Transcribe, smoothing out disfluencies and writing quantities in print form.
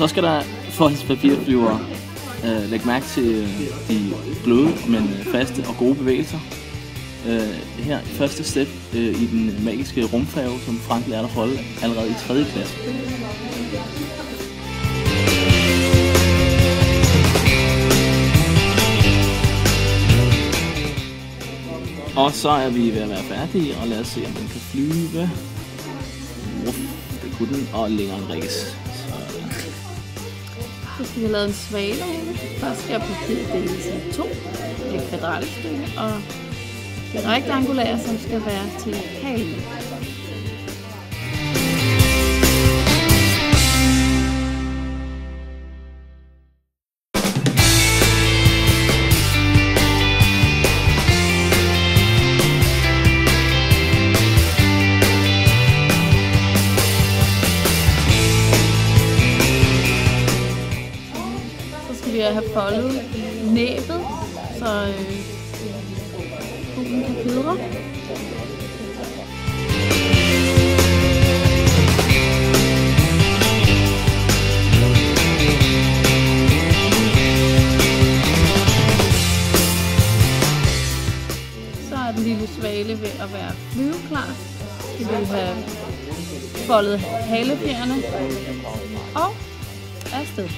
Så skal der foldes papirflyvere. Læg mærke til de bløde, men faste og gode bevægelser. Her første step i den magiske rumfærge, som Frank lærte at holde allerede i 3. klasse. Og så er vi ved at være færdige, og lad os se, om den kan flyve. Det kunne den, og længere en ræs. Så skal vi have lavet en svale. Først skal papiret deles i 2. Det er et kvadratstykke, og det rektangulære, som skal være til halen. Vi have foldet næbet, så fuglen kan pudre. Så er den lille svale ved at være flyveklar. Så skal vi have foldet halefjerene og afsted.